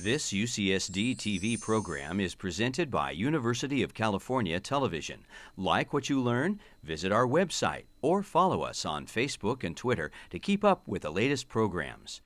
This UCSD TV program is presented by University of California Television. Like what you learn? Visit our website or follow us on Facebook and Twitter to keep up with the latest programs.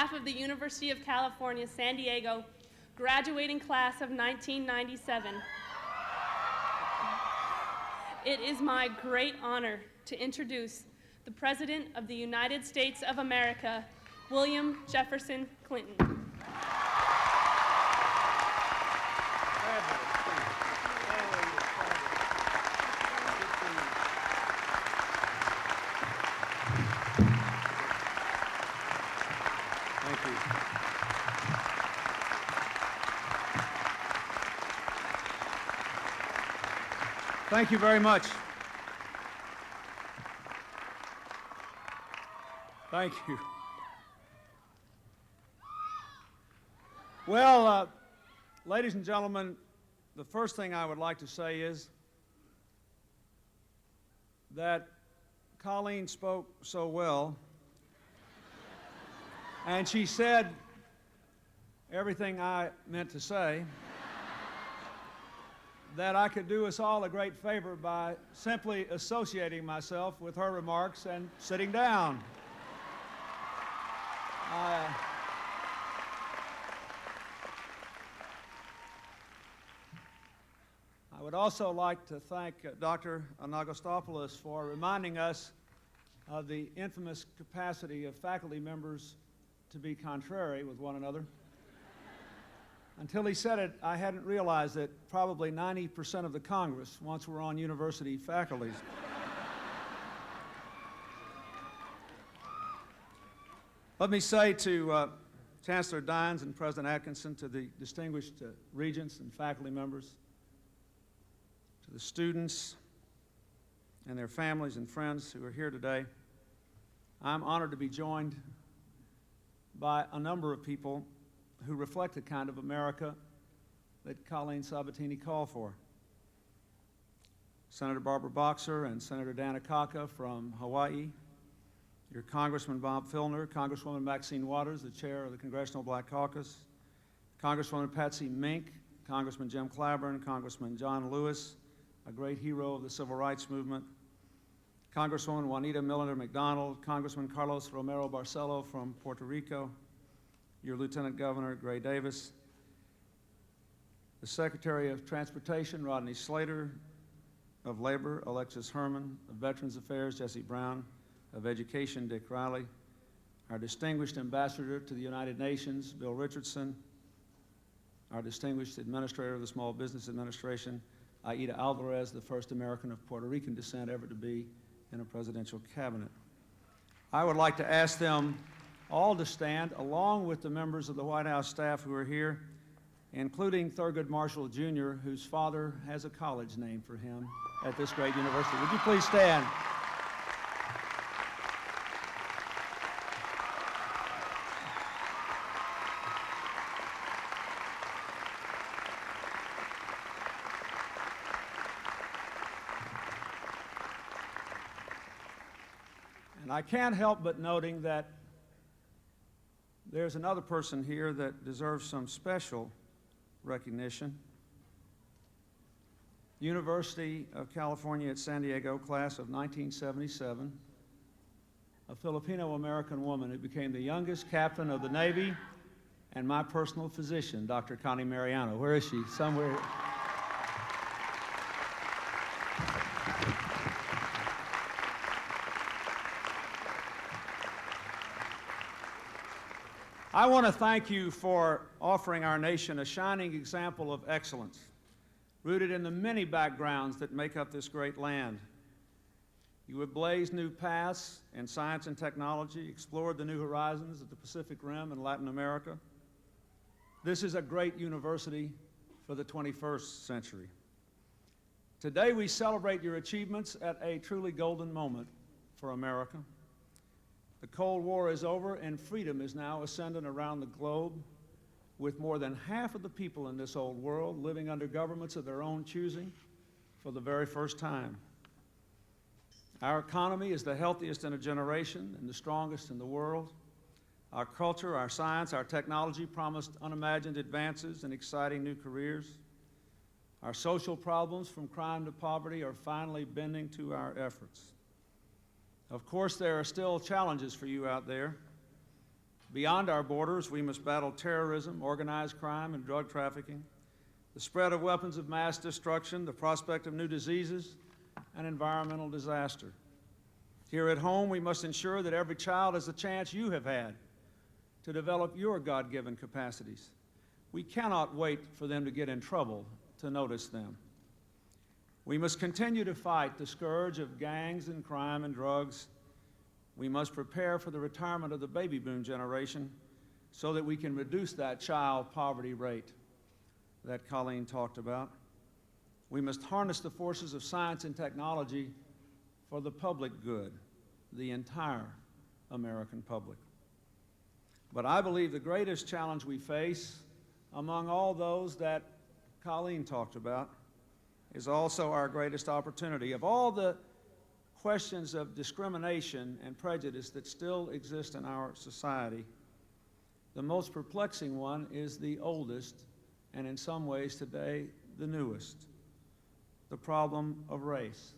behalf of the University of California, San Diego, graduating class of 1997, it is my great honor to introduce the President of the United States of America, William Jefferson Clinton. Thank you very much. Thank you. Well, ladies and gentlemen, the first thing I would like to say is that Coleen spoke so well, and she said everything I meant to say, that I could do us all a great favor by simply associating myself with her remarks and sitting down. I would also like to thank Dr. Anagostopoulos for reminding us of the infamous capacity of faculty members to be contrary with one another. Until he said it, I hadn't realized that probably 90% of the Congress once were on university faculties. Let me say to Chancellor Dynes and President Atkinson, to the distinguished regents and faculty members, to the students and their families and friends who are here today, I'm honored to be joined by a number of people who reflect the kind of America that Coleen Sabatini called for. Senator Barbara Boxer and Senator Dan Akaka from Hawaii, your Congressman Bob Filner, Congresswoman Maxine Waters, the chair of the Congressional Black Caucus, Congresswoman Patsy Mink, Congressman Jim Clyburn, Congressman John Lewis, a great hero of the Civil Rights Movement, Congresswoman Juanita Milliner McDonald, Congressman Carlos Romero Barcelo from Puerto Rico, your Lieutenant Governor, Gray Davis, the Secretary of Transportation, Rodney Slater, of Labor, Alexis Herman, of Veterans Affairs, Jesse Brown, of Education, Dick Riley, our distinguished Ambassador to the United Nations, Bill Richardson, our distinguished Administrator of the Small Business Administration, Aida Alvarez, the first American of Puerto Rican descent ever to be in a presidential cabinet. I would like to ask them all to stand, along with the members of the White House staff who are here, including Thurgood Marshall Jr., whose father has a college named for him at this great university. Would you please stand? And I can't help but noting that there's another person here that deserves some special recognition. University of California at San Diego, class of 1977, a Filipino-American woman who became the youngest captain of the Navy, and my personal physician, Dr. Connie Mariano. Where is she? Somewhere. I want to thank you for offering our nation a shining example of excellence, rooted in the many backgrounds that make up this great land. You have blazed new paths in science and technology, explored the new horizons of the Pacific Rim and Latin America. This is a great university for the 21st century. Today we celebrate your achievements at a truly golden moment for America. The Cold War is over and freedom is now ascendant around the globe, with more than half of the people in this old world living under governments of their own choosing for the very first time. Our economy is the healthiest in a generation and the strongest in the world. Our culture, our science, our technology promised unimagined advances and exciting new careers. Our social problems, from crime to poverty, are finally bending to our efforts. Of course, there are still challenges for you out there, Beyond our borders, we must battle terrorism, organized crime, and drug trafficking, the spread of weapons of mass destruction, the prospect of new diseases, and environmental disaster. Here at home, we must ensure that every child has the chance you have had to develop your God-given capacities. We cannot wait for them to get in trouble to notice them. We must continue to fight the scourge of gangs and crime and drugs. We must prepare for the retirement of the baby boom generation so that we can reduce that child poverty rate that Coleen talked about. We must harness the forces of science and technology for the public good, the entire American public. But I believe the greatest challenge we face, among all those that Coleen talked about, is also our greatest opportunity. Of all the questions of discrimination and prejudice that still exist in our society, the most perplexing one is the oldest, and in some ways today, the newest, the problem of race.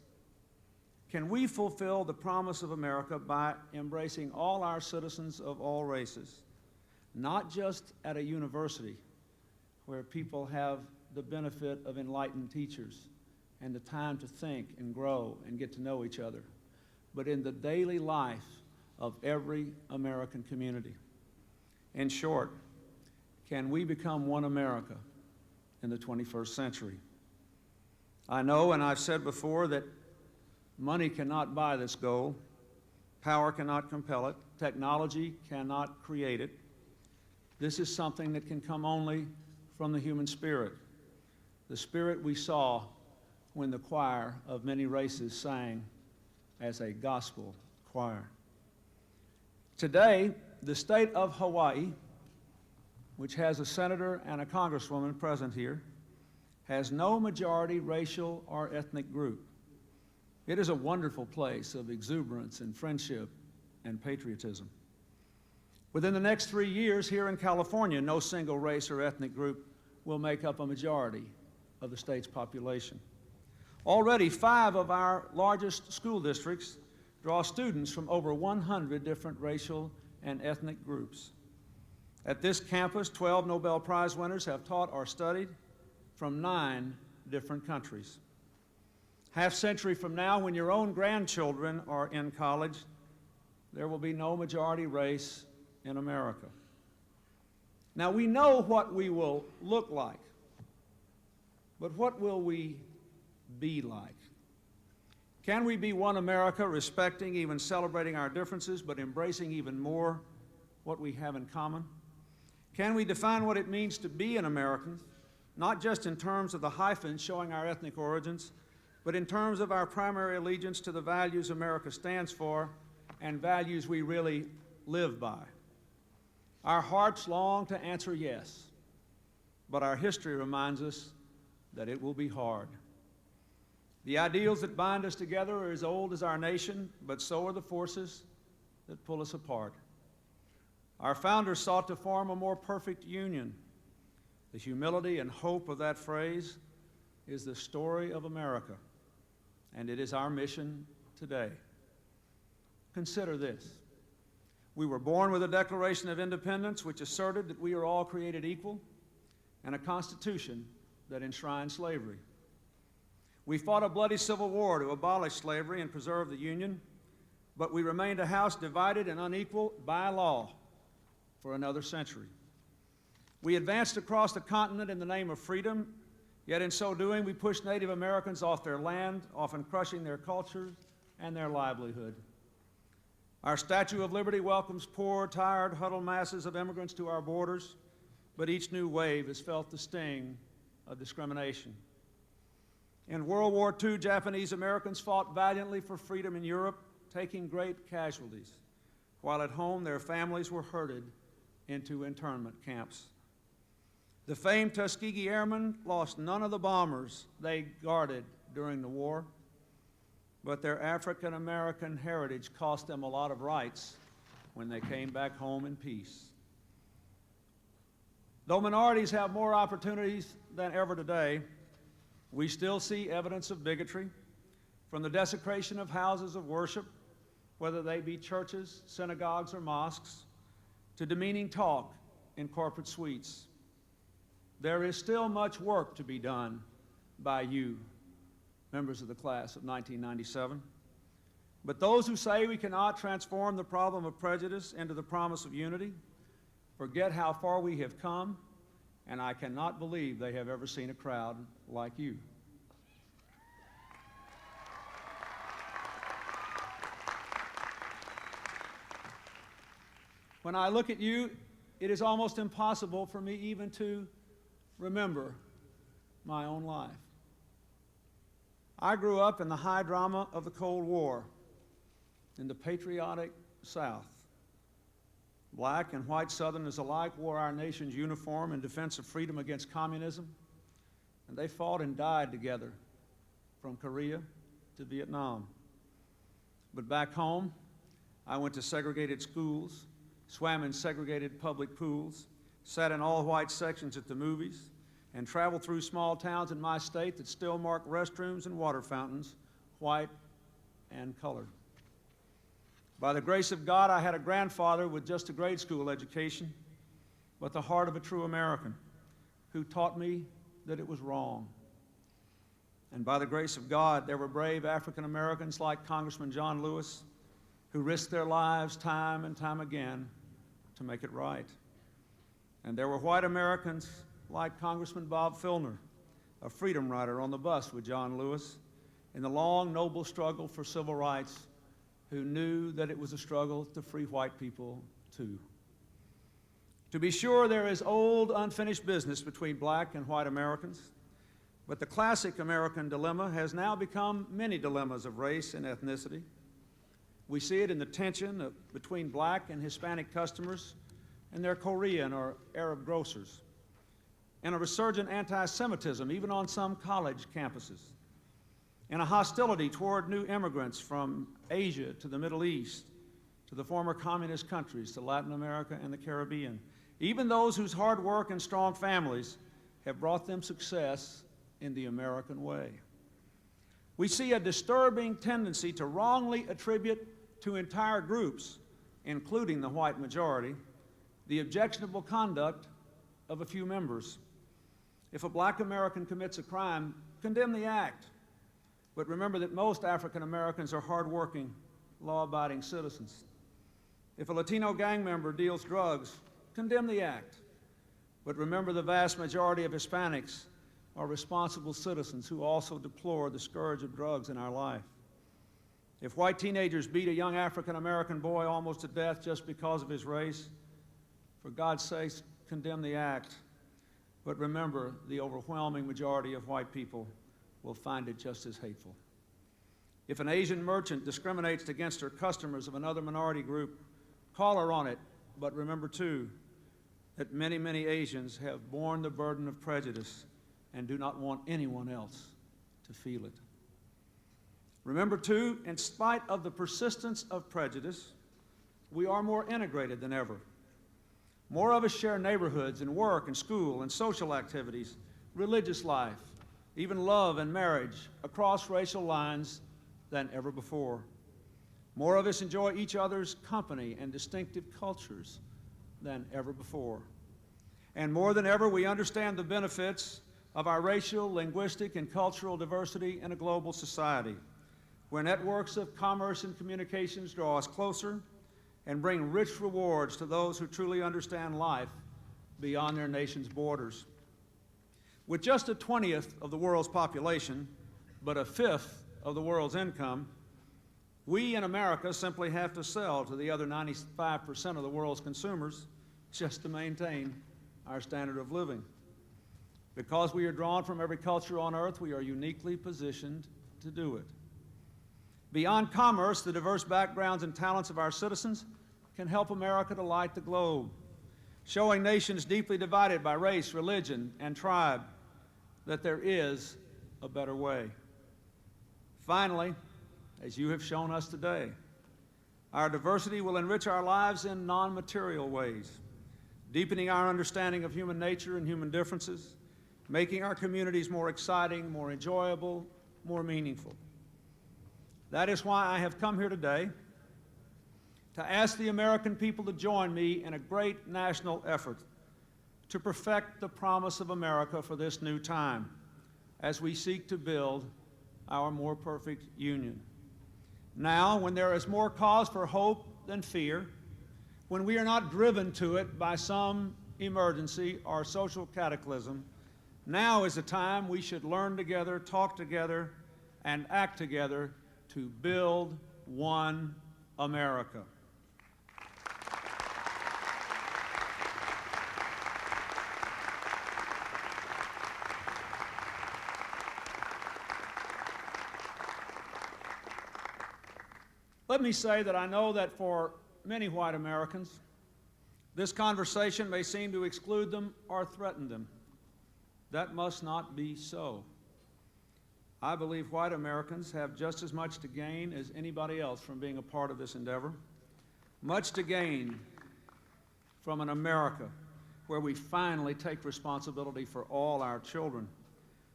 Can we fulfill the promise of America by embracing all our citizens of all races, not just at a university where people have the benefit of enlightened teachers and the time to think and grow and get to know each other, but in the daily life of every American community? In short, can we become one America in the 21st century? I know, and I've said before, that money cannot buy this goal, power cannot compel it, technology cannot create it. This is something that can come only from the human spirit, the spirit we saw when the choir of many races sang as a gospel choir. Today, the state of Hawaii, which has a senator and a congresswoman present here, has no majority racial or ethnic group. It is a wonderful place of exuberance and friendship and patriotism. Within the next 3 years here in California, no single race or ethnic group will make up a majority of the state's population. Already, 5 of our largest school districts draw students from over 100 different racial and ethnic groups. At this campus, 12 Nobel Prize winners have taught or studied from 9 different countries. Half-century from now, when your own grandchildren are in college, there will be no majority race in America. Now, we know what we will look like, but what will we be like? Can we be one America, respecting, even celebrating our differences, but embracing even more what we have in common? Can we define what it means to be an American, not just in terms of the hyphens showing our ethnic origins, but in terms of our primary allegiance to the values America stands for and values we really live by? Our hearts long to answer yes, but our history reminds us that it will be hard. The ideals that bind us together are as old as our nation, but so are the forces that pull us apart. Our founders sought to form a more perfect union. The humility and hope of that phrase is the story of America, and it is our mission today. Consider this. We were born with a Declaration of Independence which asserted that we are all created equal, and a Constitution that enshrined slavery. We fought a bloody civil war to abolish slavery and preserve the Union, but we remained a house divided and unequal by law for another century. We advanced across the continent in the name of freedom, yet in so doing we pushed Native Americans off their land, often crushing their cultures and their livelihood. Our Statue of Liberty welcomes poor, tired, huddled masses of immigrants to our borders, but each new wave has felt the sting of discrimination. In World War II, Japanese Americans fought valiantly for freedom in Europe, taking great casualties, while at home their families were herded into internment camps. The famed Tuskegee Airmen lost none of the bombers they guarded during the war, but their African-American heritage cost them a lot of rights when they came back home in peace. Though minorities have more opportunities than ever today, we still see evidence of bigotry, from the desecration of houses of worship, whether they be churches, synagogues, or mosques, to demeaning talk in corporate suites. There is still much work to be done by you, members of the class of 1997. But those who say we cannot transform the problem of prejudice into the promise of unity forget how far we have come, and I cannot believe they have ever seen a crowd like you. When I look at you, it is almost impossible for me even to remember my own life. I grew up in the high drama of the Cold War in the patriotic South. Black and white Southerners alike wore our nation's uniform in defense of freedom against communism, and they fought and died together from Korea to Vietnam. But back home, I went to segregated schools, swam in segregated public pools, sat in all-white sections at the movies, and traveled through small towns in my state that still mark restrooms and water fountains, white and colored. By the grace of God, I had a grandfather with just a grade school education, but the heart of a true American, who taught me that it was wrong. And by the grace of God, there were brave African Americans like Congressman John Lewis, who risked their lives time and time again to make it right. And there were white Americans like Congressman Bob Filner, a freedom rider on the bus with John Lewis in the long, noble struggle for civil rights, who knew that it was a struggle to free white people too. To be sure, there is old, unfinished business between black and white Americans, but the classic American dilemma has now become many dilemmas of race and ethnicity. We see it in the tension between black and Hispanic customers and their Korean or Arab grocers, and a resurgent anti-Semitism even on some college campuses, and a hostility toward new immigrants from Asia to the Middle East, to the former communist countries, to Latin America and the Caribbean, even those whose hard work and strong families have brought them success in the American way. We see a disturbing tendency to wrongly attribute to entire groups, including the white majority, the objectionable conduct of a few members. If a black American commits a crime, condemn the act. But remember that most African Americans are hardworking, law-abiding citizens. If a Latino gang member deals drugs, condemn the act. But remember the vast majority of Hispanics are responsible citizens who also deplore the scourge of drugs in our life. If white teenagers beat a young African American boy almost to death just because of his race, for God's sake, condemn the act. But remember, the overwhelming majority of white people will find it just as hateful. If an Asian merchant discriminates against her customers of another minority group, call her on it, but remember too that many, many Asians have borne the burden of prejudice and do not want anyone else to feel it. Remember too, in spite of the persistence of prejudice, we are more integrated than ever. More of us share neighborhoods and work and school and social activities, religious life, even love and marriage across racial lines than ever before. More of us enjoy each other's company and distinctive cultures than ever before. And more than ever, we understand the benefits of our racial, linguistic, and cultural diversity in a global society, where networks of commerce and communications draw us closer and bring rich rewards to those who truly understand life beyond their nation's borders. With just a 20th of the world's population, but a 5th of the world's income, we in America simply have to sell to the other 95% of the world's consumers just to maintain our standard of living. Because we are drawn from every culture on earth, we are uniquely positioned to do it. Beyond commerce, the diverse backgrounds and talents of our citizens can help America to light the globe, showing nations deeply divided by race, religion, and tribe that there is a better way. Finally, as you have shown us today, our diversity will enrich our lives in non-material ways, deepening our understanding of human nature and human differences, making our communities more exciting, more enjoyable, more meaningful. That is why I have come here today to ask the American people to join me in a great national effort to perfect the promise of America for this new time as we seek to build our more perfect union. Now, when there is more cause for hope than fear, when we are not driven to it by some emergency or social cataclysm, now is the time we should learn together, talk together, and act together to build one America. Let me say that I know that for many white Americans, this conversation may seem to exclude them or threaten them. That must not be so. I believe white Americans have just as much to gain as anybody else from being a part of this endeavor, much to gain from an America where we finally take responsibility for all our children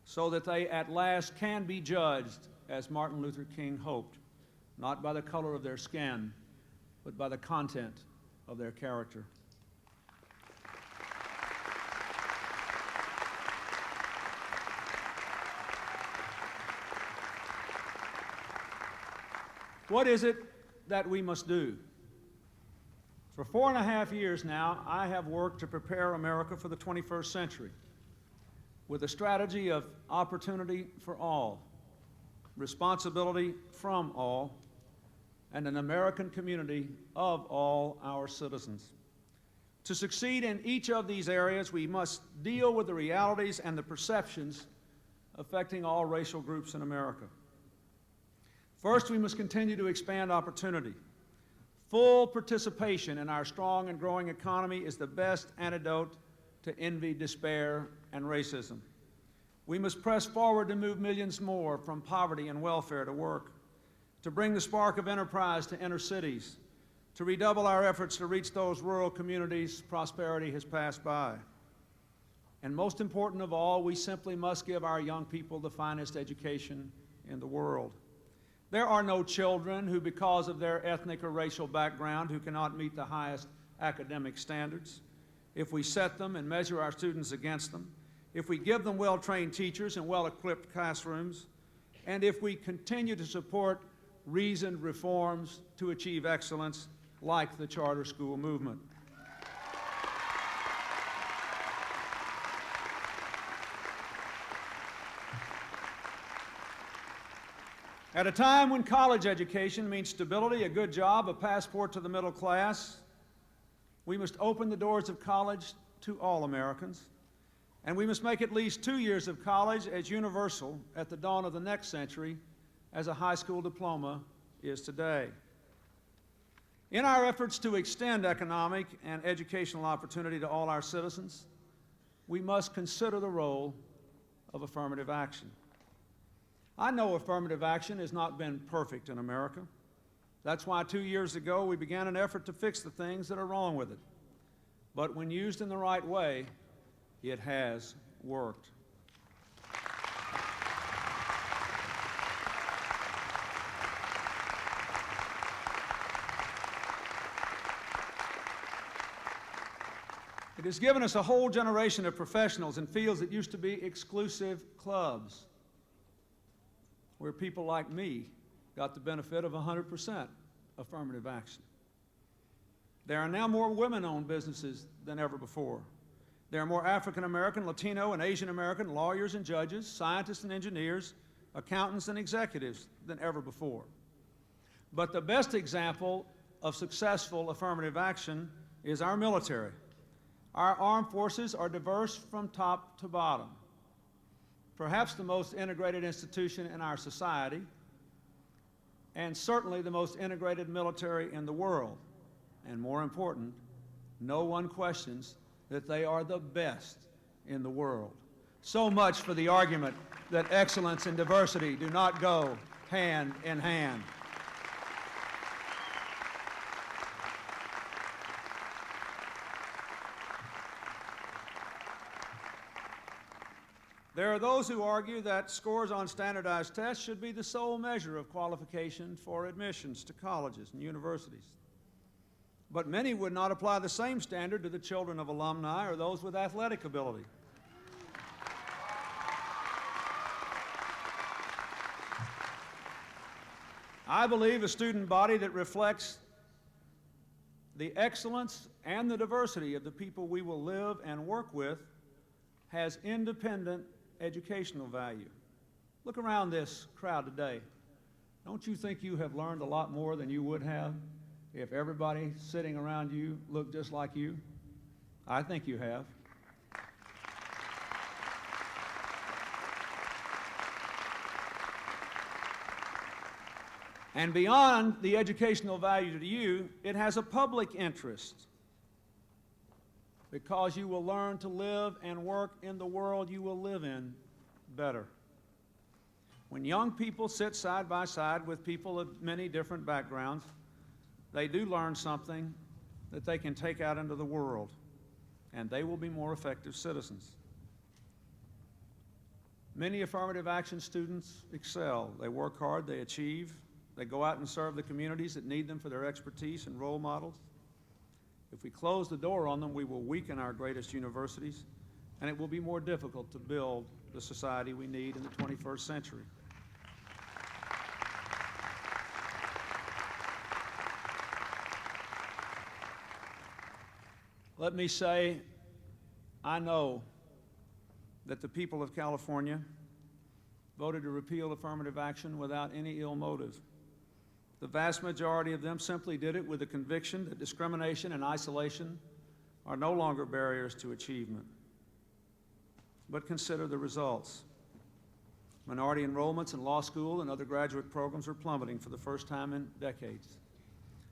so that they at last can be judged, as Martin Luther King hoped, not by the color of their skin, but by the content of their character. What is it that we must do? For 4.5 years now, I have worked to prepare America for the 21st century with a strategy of opportunity for all, responsibility from all, and an American community of all our citizens. To succeed in each of these areas, we must deal with the realities and the perceptions affecting all racial groups in America. First, we must continue to expand opportunity. Full participation in our strong and growing economy is the best antidote to envy, despair, and racism. We must press forward to move millions more from poverty and welfare to work, to bring the spark of enterprise to inner cities, to redouble our efforts to reach those rural communities prosperity has passed by. And most important of all, we simply must give our young people the finest education in the world. There are no children who, because of their ethnic or racial background, who cannot meet the highest academic standards. If we set them and measure our students against them, if we give them well-trained teachers and well-equipped classrooms, and if we continue to support reasoned reforms to achieve excellence like the charter school movement. At a time when college education means stability, a good job, a passport to the middle class, we must open the doors of college to all Americans, and we must make at least 2 years of college as universal at the dawn of the next century as a high school diploma is today. In our efforts to extend economic and educational opportunity to all our citizens, we must consider the role of affirmative action. I know affirmative action has not been perfect in America. That's why 2 years ago we began an effort to fix the things that are wrong with it. But when used in the right way, it has worked. It has given us a whole generation of professionals in fields that used to be exclusive clubs, where people like me got the benefit of 100% affirmative action. There are now more women-owned businesses than ever before. There are more African American, Latino, and Asian American lawyers and judges, scientists and engineers, accountants and executives than ever before. But the best example of successful affirmative action is our military. Our armed forces are diverse from top to bottom. Perhaps the most integrated institution in our society, and certainly the most integrated military in the world. And more important, no one questions that they are the best in the world. So much for the argument that excellence and diversity do not go hand in hand. There are those who argue that scores on standardized tests should be the sole measure of qualification for admissions to colleges and universities. but many would not apply the same standard to the children of alumni or those with athletic ability. I believe a student body that reflects the excellence and the diversity of the people we will live and work with has independent educational value. Look around this crowd today. Don't you think you have learned a lot more than you would have if everybody sitting around you looked just like you? I think you have. And beyond the educational value to you, it has a public interest, because you will learn to live and work in the world you will live in better. When young people sit side by side with people of many different backgrounds, they do learn something that they can take out into the world, and they will be more effective citizens. Many affirmative action students excel. They work hard, they achieve, they go out and serve the communities that need them for their expertise and role models. If we close the door on them, we will weaken our greatest universities, and it will be more difficult to build the society we need in the 21st century. Let me say, I know that the people of California voted to repeal affirmative action without any ill motive. The vast majority of them simply did it with the conviction that discrimination and isolation are no longer barriers to achievement. But consider the results. Minority enrollments in law school and other graduate programs are plummeting for the first time in decades.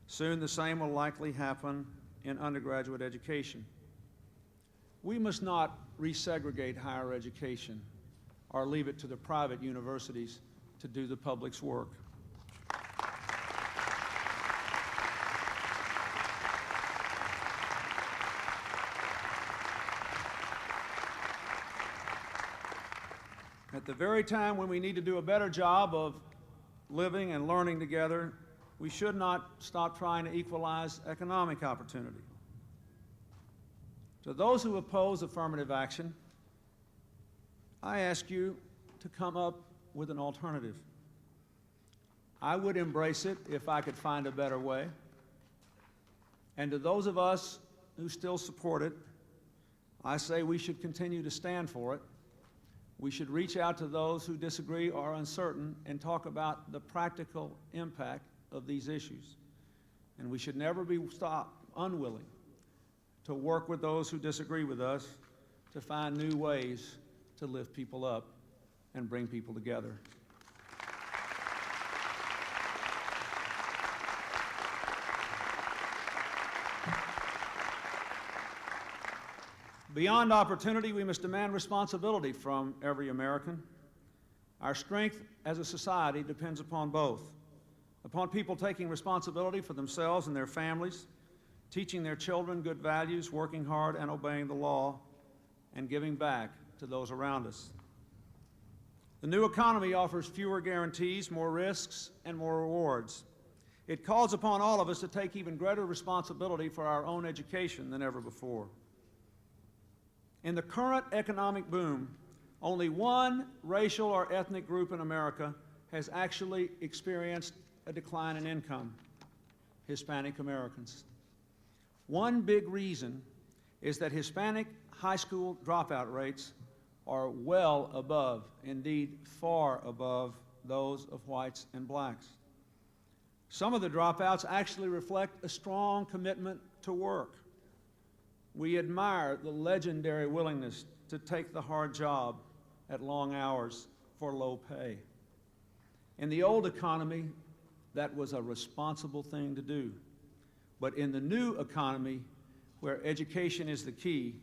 Soon the same will likely happen in undergraduate education. We must not resegregate higher education or leave it to the private universities to do the public's work. At the very time when we need to do a better job of living and learning together, we should not stop trying to equalize economic opportunity. To those who oppose affirmative action, I ask you to come up with an alternative. I would embrace it if I could find a better way. And to those of us who still support it, I say we should continue to stand for it. We should reach out to those who disagree or are uncertain and talk about the practical impact of these issues. And we should never be unwilling to work with those who disagree with us to find new ways to lift people up and bring people together. Beyond opportunity, we must demand responsibility from every American. Our strength as a society depends upon both. Upon people taking responsibility for themselves and their families, teaching their children good values, working hard and obeying the law, and giving back to those around us. The new economy offers fewer guarantees, more risks, and more rewards. It calls upon all of us to take even greater responsibility for our own education than ever before. In the current economic boom, only one racial or ethnic group in America has actually experienced a decline in income: Hispanic Americans. One big reason is that Hispanic high school dropout rates are well above, indeed far above, those of whites and blacks. Some of the dropouts actually reflect a strong commitment to work. We admire the legendary willingness to take the hard job at long hours for low pay. In the old economy, that was a responsible thing to do. But in the new economy, where education is the key,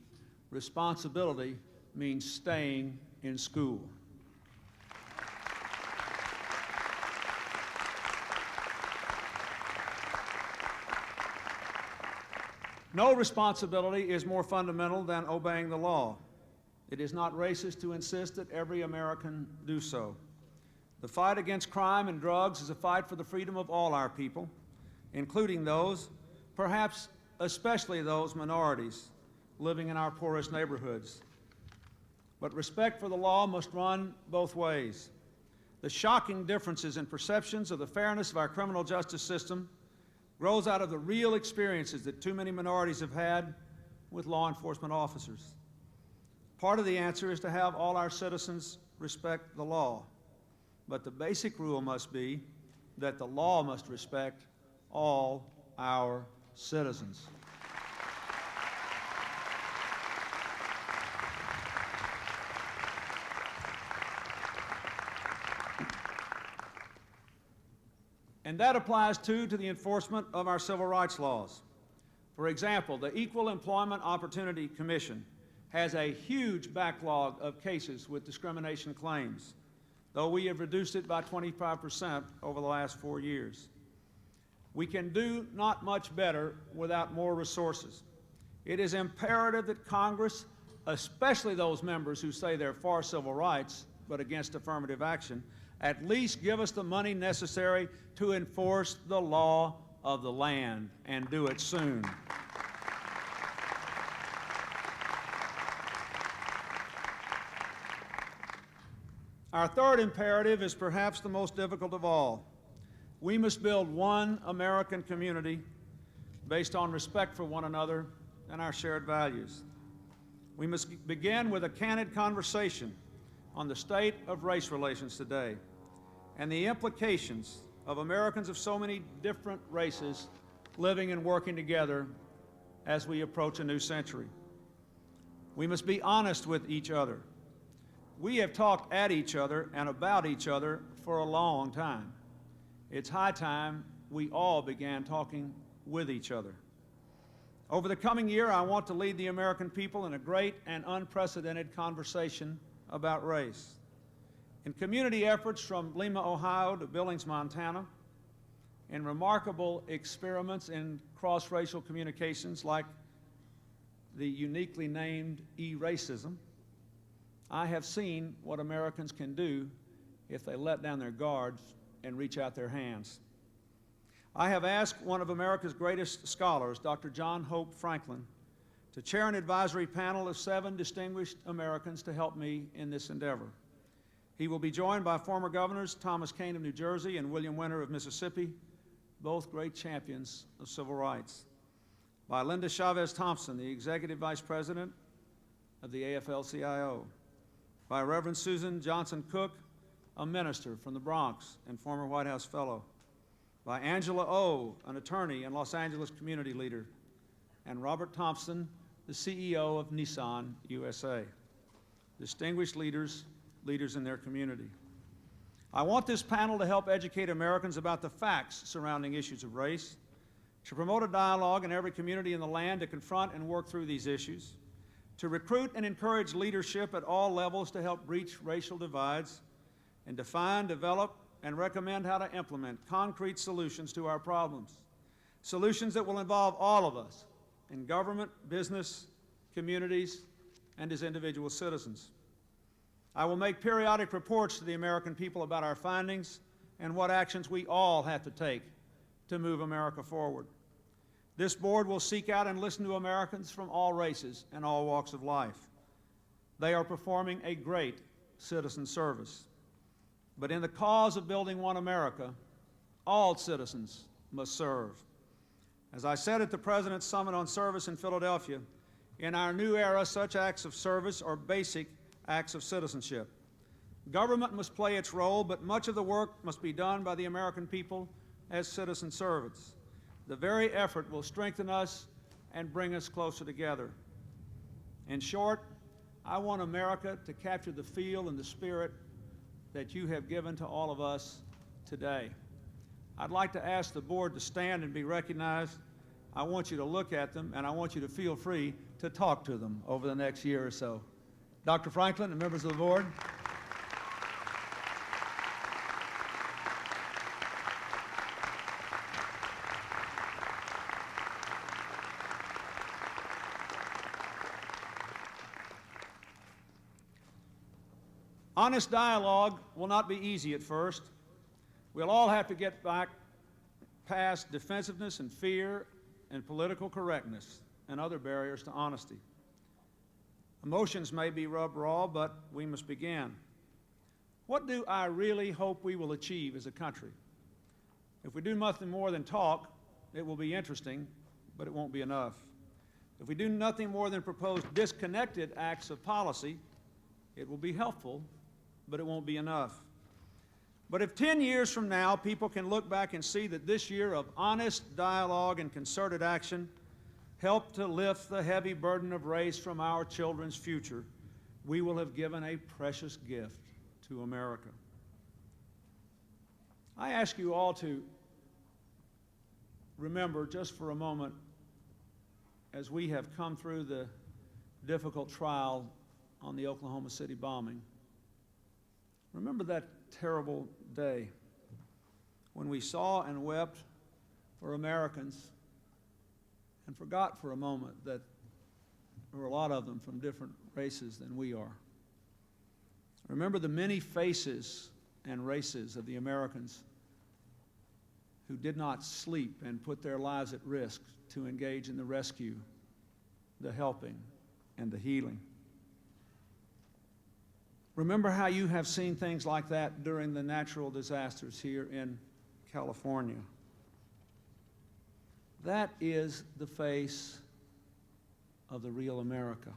responsibility means staying in school. No responsibility is more fundamental than obeying the law. It is not racist to insist that every American do so. The fight against crime and drugs is a fight for the freedom of all our people, including those perhaps especially those minorities living in our poorest neighborhoods. But respect for the law must run both ways. The shocking differences in perceptions of the fairness of our criminal justice system grows out of the real experiences that too many minorities have had with law enforcement officers. Part of the answer is to have all our citizens respect the law, but the basic rule must be that the law must respect all our citizens. And that applies, too, to the enforcement of our civil rights laws. For example, the Equal Employment Opportunity Commission has a huge backlog of cases with discrimination claims, though we have reduced it by 25% over the last 4 years. We can do not much better without more resources. It is imperative that Congress, especially those members who say they're for civil rights but against affirmative action, at least give us the money necessary to enforce the law of the land, and do it soon. Our third imperative is perhaps the most difficult of all. We must build one American community based on respect for one another and our shared values. We must begin with a candid conversation on the state of race relations today and the implications of Americans of so many different races living and working together as we approach a new century. We must be honest with each other. We have talked at each other and about each other for a long time. It's high time we all began talking with each other. Over the coming year, I want to lead the American people in a great and unprecedented conversation about race. In community efforts from Lima, Ohio to Billings, Montana, in remarkable experiments in cross-racial communications like the uniquely named E-racism, I have seen what Americans can do if they let down their guards and reach out their hands. I have asked one of America's greatest scholars, Dr. John Hope Franklin, to chair an advisory panel of 7 distinguished Americans to help me in this endeavor. He will be joined by former governors Thomas Kean of New Jersey and William Winter of Mississippi, both great champions of civil rights, by Linda Chavez Thompson, the Executive Vice President of the AFL-CIO, by Reverend Susan Johnson Cook, a minister from the Bronx and former White House fellow, by Angela O, an attorney and Los Angeles community leader, and Robert Thompson, the CEO of Nissan USA, distinguished leaders in their community. I want this panel to help educate Americans about the facts surrounding issues of race, to promote a dialogue in every community in the land to confront and work through these issues, to recruit and encourage leadership at all levels to help breach racial divides, and define, develop, and recommend how to implement concrete solutions to our problems, solutions that will involve all of us in government, business, communities, and as individual citizens. I will make periodic reports to the American people about our findings and what actions we all have to take to move America forward. This board will seek out and listen to Americans from all races and all walks of life. They are performing a great citizen service. But in the cause of building one America, all citizens must serve. As I said at the President's Summit on Service in Philadelphia, in our new era, such acts of service are basic acts of citizenship. Government must play its role, but much of the work must be done by the American people as citizen servants. The very effort will strengthen us and bring us closer together. In short, I want America to capture the feel and the spirit that you have given to all of us today. I'd like to ask the board to stand and be recognized. I want you to look at them, and I want you to feel free to talk to them over the next year or so. Dr. Franklin and members of the board. Honest dialogue will not be easy at first. We'll all have to get back past defensiveness and fear and political correctness and other barriers to honesty. Emotions may be rubbed raw, but we must begin. What do I really hope we will achieve as a country? If we do nothing more than talk, it will be interesting, but it won't be enough. If we do nothing more than propose disconnected acts of policy, it will be helpful, but it won't be enough. But if 10 years from now people can look back and see that this year of honest dialogue and concerted action helped to lift the heavy burden of race from our children's future, we will have given a precious gift to America. I ask you all to remember just for a moment, as we have come through the difficult trial on the Oklahoma City bombing, remember that terrible day when we saw and wept for Americans and forgot for a moment that there were a lot of them from different races than we are. Remember the many faces and races of the Americans who did not sleep and put their lives at risk to engage in the rescue, the helping, and the healing. Remember how you have seen things like that during the natural disasters here in California. That is the face of the real America.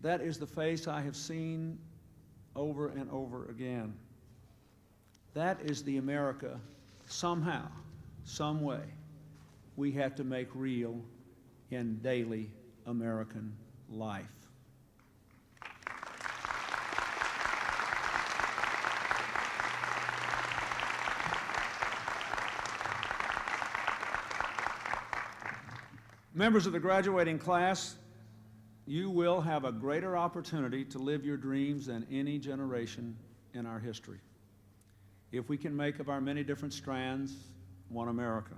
That is the face I have seen over and over again. That is the America, somehow, some way, we have to make real in daily American life. Members of the graduating class, you will have a greater opportunity to live your dreams than any generation in our history, if we can make of our many different strands one America,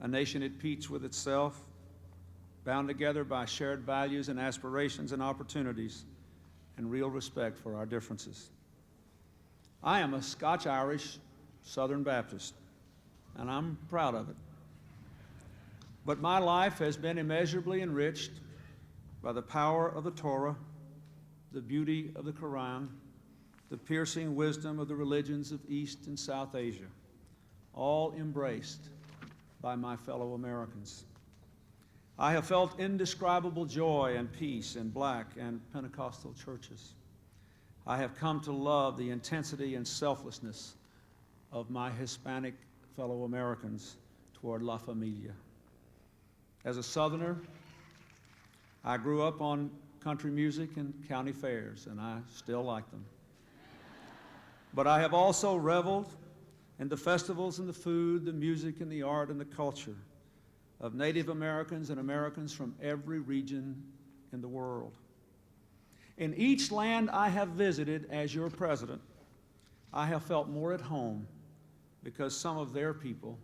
a nation at peace with itself, bound together by shared values and aspirations and opportunities, and real respect for our differences. I am a Scotch-Irish Southern Baptist, and I'm proud of it. But my life has been immeasurably enriched by the power of the Torah, the beauty of the Quran, the piercing wisdom of the religions of East and South Asia, all embraced by my fellow Americans. I have felt indescribable joy and peace in Black and Pentecostal churches. I have come to love the intensity and selflessness of my Hispanic fellow Americans toward La Familia. As a Southerner, I grew up on country music and county fairs, and I still like them. But I have also reveled in the festivals and the food, the music and the art and the culture of Native Americans and Americans from every region in the world. In each land I have visited as your president, I have felt more at home because some of their people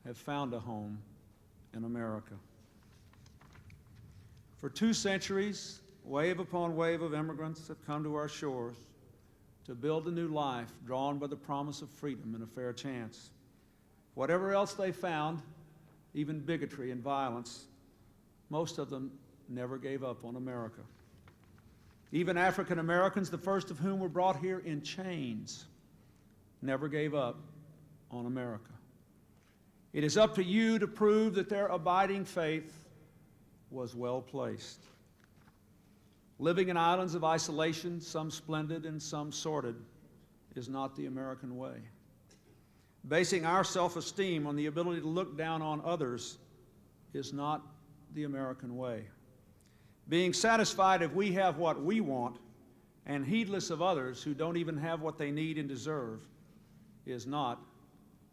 have found a home in America. For 2 centuries, wave upon wave of immigrants have come to our shores to build a new life drawn by the promise of freedom and a fair chance. Whatever else they found, even bigotry and violence, most of them never gave up on America. Even African Americans, the first of whom were brought here in chains, never gave up on America. It is up to you to prove that their abiding faith was well placed. Living in islands of isolation, some splendid and some sordid, is not the American way. Basing our self-esteem on the ability to look down on others is not the American way. Being satisfied if we have what we want and heedless of others who don't even have what they need and deserve is not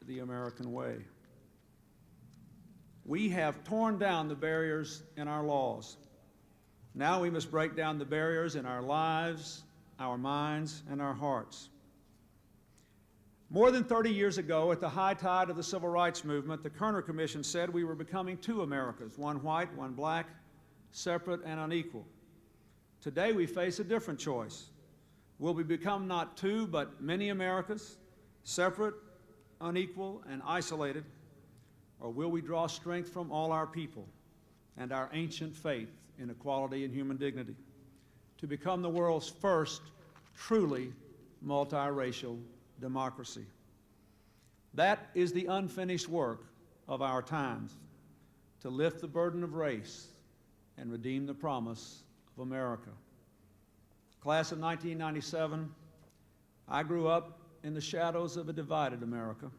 the American way. We have torn down the barriers in our laws. Now we must break down the barriers in our lives, our minds, and our hearts. More than 30 years ago, at the high tide of the Civil Rights Movement, the Kerner Commission said we were becoming 2 Americas, one white, one black, separate and unequal. Today we face a different choice. Will we become not 2, but many Americas, separate, unequal, and isolated? or will we draw strength from all our people and our ancient faith in equality and human dignity to become the world's first truly multiracial democracy? That is the unfinished work of our times, to lift the burden of race and redeem the promise of America. Class of 1997, I grew up in the shadows of a divided America,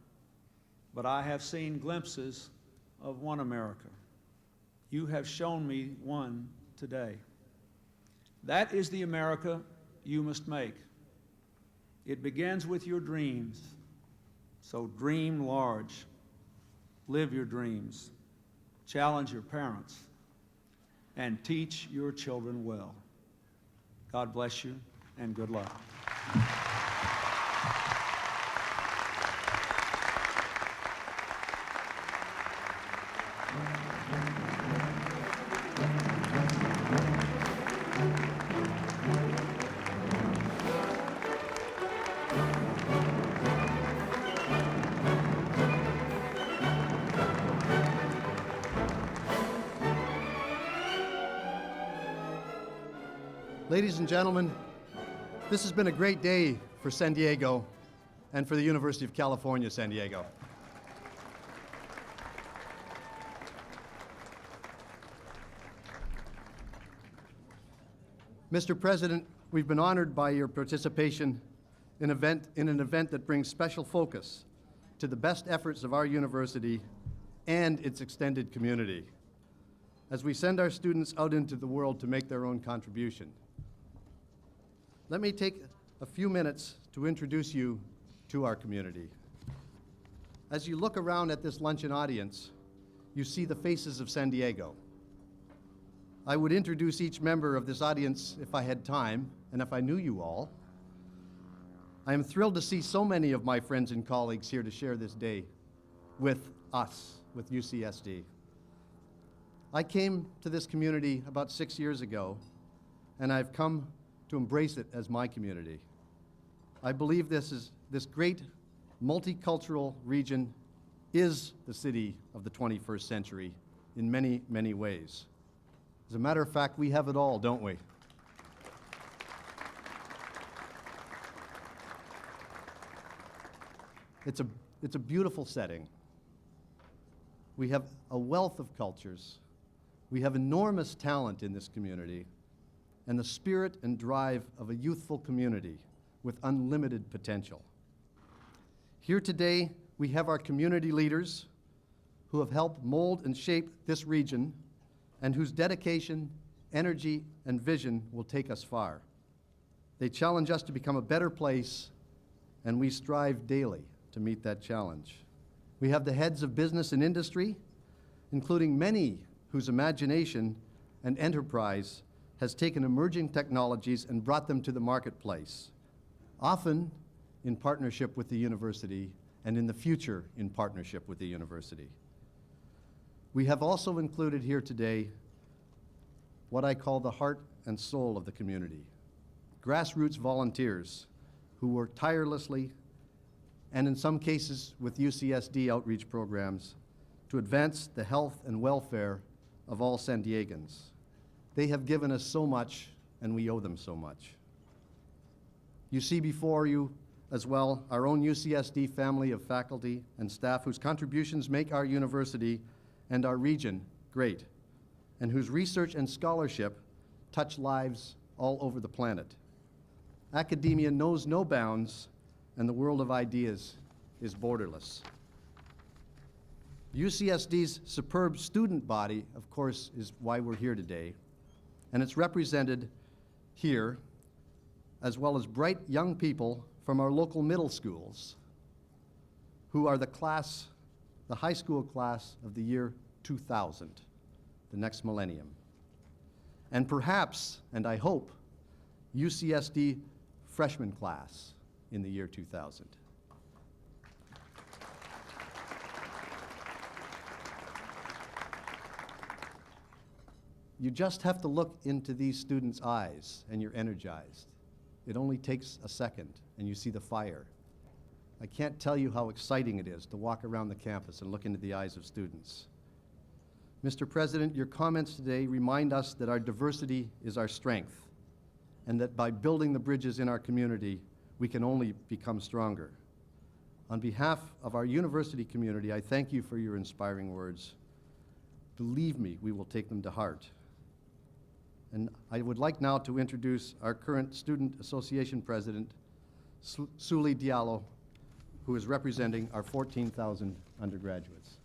but I have seen glimpses of one America. You have shown me one today. That is the America you must make. It begins with your dreams, so dream large. Live your dreams, challenge your parents, and teach your children well. God bless you, and good luck. Ladies and gentlemen, this has been a great day for San Diego and for the University of California, San Diego. Mr. President, we've been honored by your participation in an event that brings special focus to the best efforts of our university and its extended community as we send our students out into the world to make their own contribution. Let me take a few minutes to introduce you to our community. As you look around at this luncheon audience, you see the faces of San Diego. I would introduce each member of this audience if I had time and if I knew you all. I am thrilled to see so many of my friends and colleagues here to share this day with us, with UCSD. I came to this community about 6 years ago, and I've come to embrace it as my community. I believe this great multicultural region is the city of the 21st century in many, many ways. As a matter of fact, we have it all, don't we? It's a beautiful setting. We have a wealth of cultures. We have enormous talent in this community, and the spirit and drive of a youthful community with unlimited potential. Here today, we have our community leaders who have helped mold and shape this region and whose dedication, energy, and vision will take us far. They challenge us to become a better place, and we strive daily to meet that challenge. We have the heads of business and industry, including many whose imagination and enterprise has taken emerging technologies and brought them to the marketplace, often in partnership with the university and in the future in partnership with the university. We have also included here today what I call the heart and soul of the community, grassroots volunteers who work tirelessly and in some cases with UCSD outreach programs to advance the health and welfare of all San Diegans. They have given us so much, and we owe them so much. You see before you as well our own UCSD family of faculty and staff whose contributions make our university and our region great, and whose research and scholarship touch lives all over the planet. Academia knows no bounds, and the world of ideas is borderless. UCSD's superb student body, of course, is why we're here today, and it's represented here, as well as bright young people from our local middle schools, who are the high school class of the year 2000, the next millennium. And perhaps, and I hope, UCSD freshman class in the year 2000. You just have to look into these students' eyes and you're energized. It only takes a second and you see the fire. I can't tell you how exciting it is to walk around the campus and look into the eyes of students. Mr. President, your comments today remind us that our diversity is our strength, and that by building the bridges in our community, we can only become stronger. On behalf of our university community, I thank you for your inspiring words. Believe me, we will take them to heart. And I would like now to introduce our current Student Association President, Souley Diallo, who is representing our 14,000 undergraduates.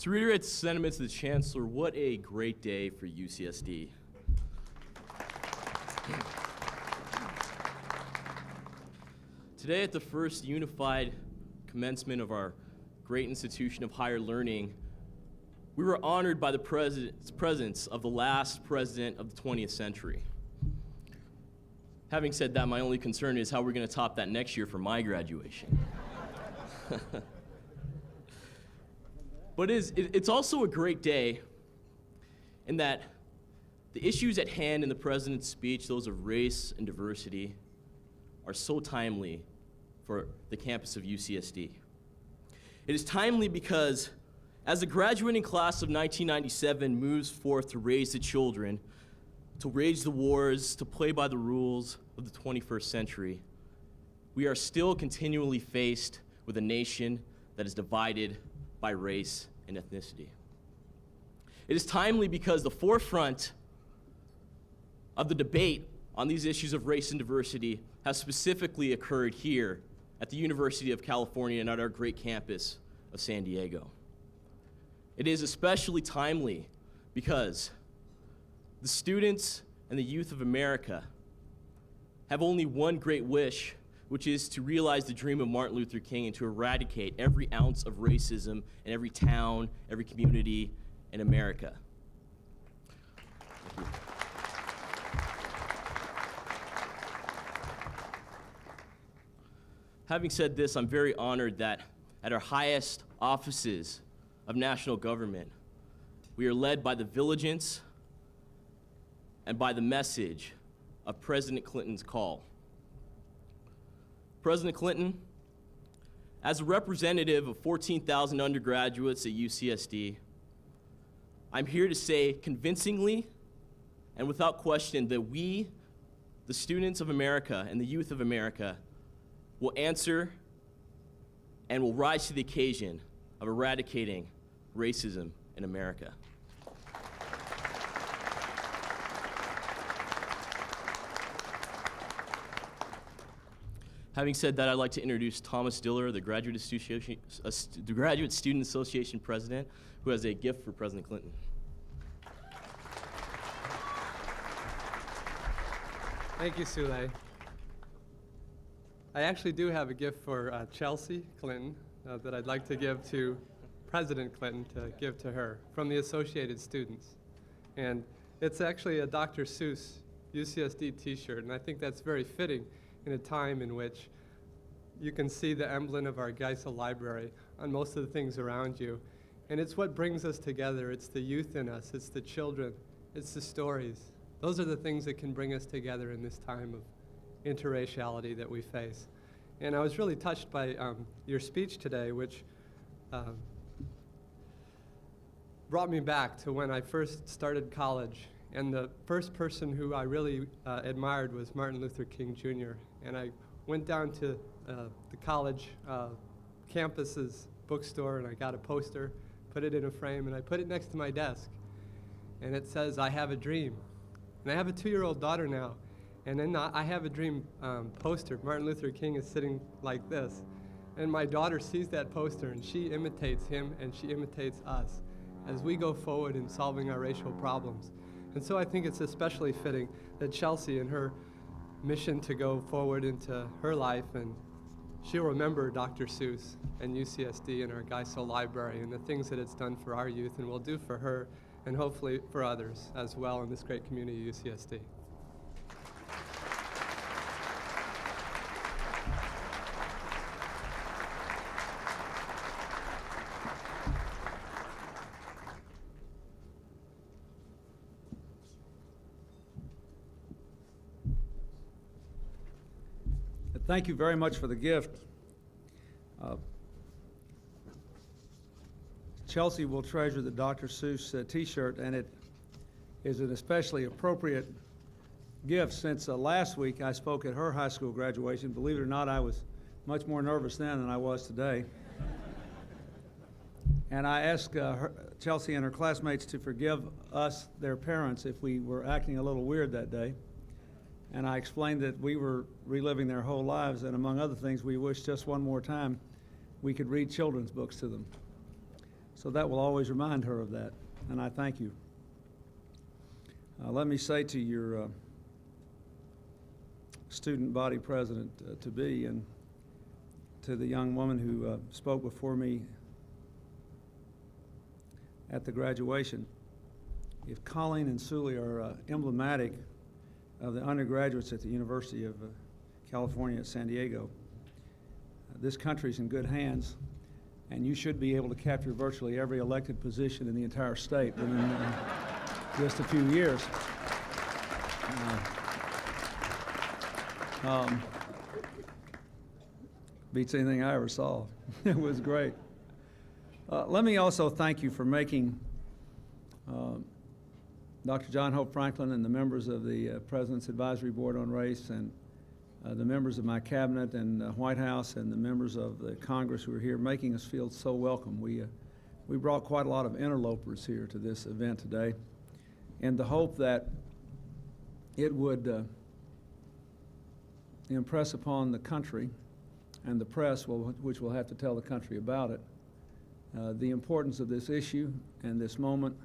To reiterate the sentiments of the Chancellor, what a great day for UCSD. Today, at the first unified commencement of our great institution of higher learning, we were honored by the presence of the last president of the 20th century. Having said that, my only concern is how we're going to top that next year for my graduation. But it's also a great day in that the issues at hand in the president's speech, those of race and diversity, are so timely for the campus of UCSD. It is timely because as the graduating class of 1997 moves forth to raise the children, to wage the wars, to play by the rules of the 21st century, we are still continually faced with a nation that is divided by race and ethnicity. It is timely because the forefront of the debate on these issues of race and diversity has specifically occurred here at the University of California and at our great campus of San Diego. It is especially timely because the students and the youth of America have only one great wish, which is to realize the dream of Martin Luther King and to eradicate every ounce of racism in every town, every community in America. Thank you. Having said this, I'm very honored that at our highest offices of national government, we are led by the diligence and by the message of President Clinton's call. President Clinton, as a representative of 14,000 undergraduates at UCSD, I'm here to say convincingly and without question that we, the students of America and the youth of America, will answer and will rise to the occasion of eradicating racism in America. Having said that, I'd like to introduce Thomas Diller, the Graduate Student Association President, who has a gift for President Clinton. Thank you, Souley. I actually do have a gift for Chelsea Clinton that I'd like to give to President Clinton to give to her from the Associated Students. And it's actually a Dr. Seuss UCSD t-shirt, and I think that's very fitting in a time in which you can see the emblem of our Geisel Library on most of the things around you. And it's what brings us together. It's the youth in us. It's the children. It's the stories. Those are the things that can bring us together in this time of interraciality that we face. And I was really touched by your speech today, which brought me back to when I first started college. And the first person who I really admired was Martin Luther King Jr. And I went down to the college campus's bookstore and I got a poster, put it in a frame, and I put it next to my desk. And it says, "I have a dream." And I have a 2-year-old daughter now. And in the I Have a Dream poster, Martin Luther King is sitting like this. And my daughter sees that poster and she imitates him and she imitates us as we go forward in solving our racial problems. And so I think it's especially fitting that Chelsea, in her mission to go forward into her life, and she'll remember Dr. Seuss and UCSD and our Geisel Library and the things that it's done for our youth and will do for her and hopefully for others as well in this great community, UCSD. Thank you very much for the gift. Chelsea will treasure the Dr. Seuss T-shirt, and it is an especially appropriate gift since last week I spoke at her high school graduation. Believe it or not, I was much more nervous then than I was today. And I asked Chelsea and her classmates to forgive us, their parents, if we were acting a little weird that day. And I explained that we were reliving their whole lives, and among other things, we wished just one more time we could read children's books to them. So that will always remind her of that, and I thank you. Let me say to your student body president-to-be and to the young woman who spoke before me at the graduation, if Coleen and Souley are emblematic of the undergraduates at the University of California at San Diego, this country's in good hands, and you should be able to capture virtually every elected position in the entire state within just a few years. Beats anything I ever saw. It was great. Let me also thank you for making Dr. John Hope Franklin and the members of the President's Advisory Board on Race and the members of my cabinet and White House and the members of the Congress who are here, making us feel so welcome. We brought quite a lot of interlopers here to this event today in the hope that it would impress upon the country and the press, which will have to tell the country about it, the importance of this issue and this moment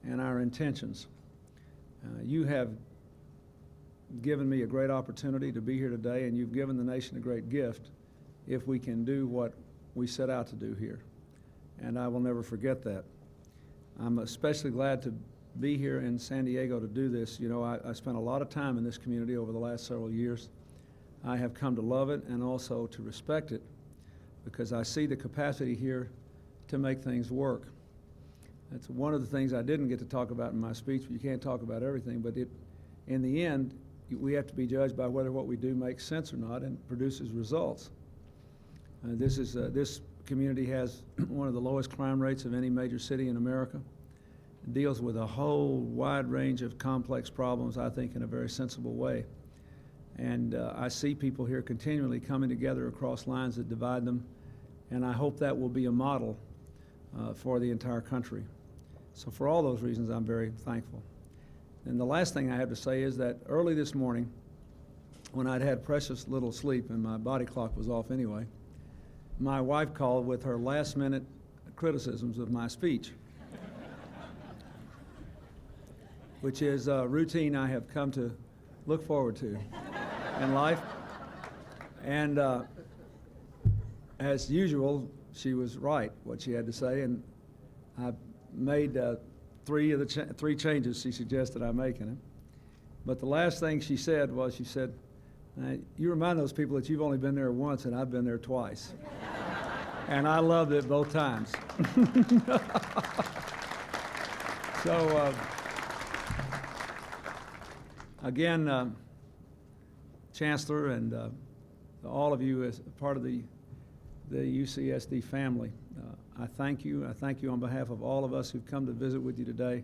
and our intentions. You have given me a great opportunity to be here today, and you've given the nation a great gift if we can do what we set out to do here. And I will never forget that. I'm especially glad to be here in San Diego to do this. You know, I spent a lot of time in this community over the last several years. I have come to love it and also to respect it because I see the capacity here to make things work. That's one of the things I didn't get to talk about in my speech, but you can't talk about everything, but in the end, we have to be judged by whether what we do makes sense or not and produces results. This community has one of the lowest crime rates of any major city in America. It deals with a whole wide range of complex problems, I think, in a very sensible way. And I see people here continually coming together across lines that divide them, and I hope that will be a model for the entire country. So for all those reasons, I'm very thankful. And the last thing I have to say is that early this morning, when I'd had precious little sleep and my body clock was off anyway, my wife called with her last-minute criticisms of my speech, which is a routine I have come to look forward to in life. And as usual, she was right, what she had to say, and I made three changes she suggested I make in it. But the last thing she said was, she said, you remind those people that you've only been there once and I've been there twice. And I loved it both times. So, again, Chancellor and all of you as part of the UCSD family, I thank you. I thank you on behalf of all of us who've come to visit with you today.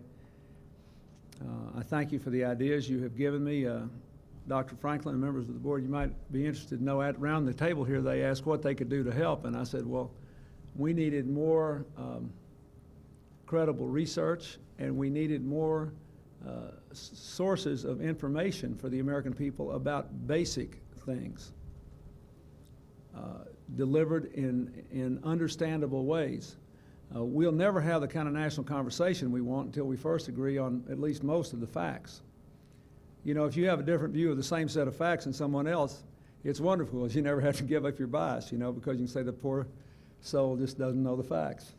I thank you for the ideas you have given me. Dr. Franklin and members of the board, you might be interested to know, around the table here, they asked what they could do to help, and I said, well, we needed more credible research, and we needed more sources of information for the American people about basic things, delivered in understandable ways. We'll never have the kind of national conversation we want until we first agree on at least most of the facts. You know, if you have a different view of the same set of facts than someone else, it's wonderful, because you never have to give up your bias, you know, because you can say the poor soul just doesn't know the facts.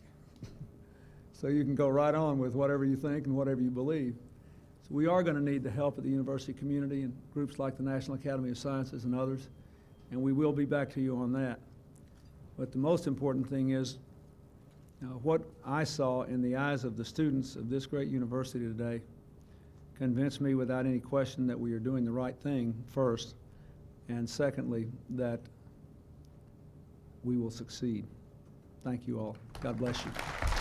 So you can go right on with whatever you think and whatever you believe. So we are going to need the help of the university community and groups like the National Academy of Sciences and others, and we will be back to you on that. But the most important thing is what I saw in the eyes of the students of this great university today convinced me without any question that we are doing the right thing first, and secondly, that we will succeed. Thank you all. God bless you.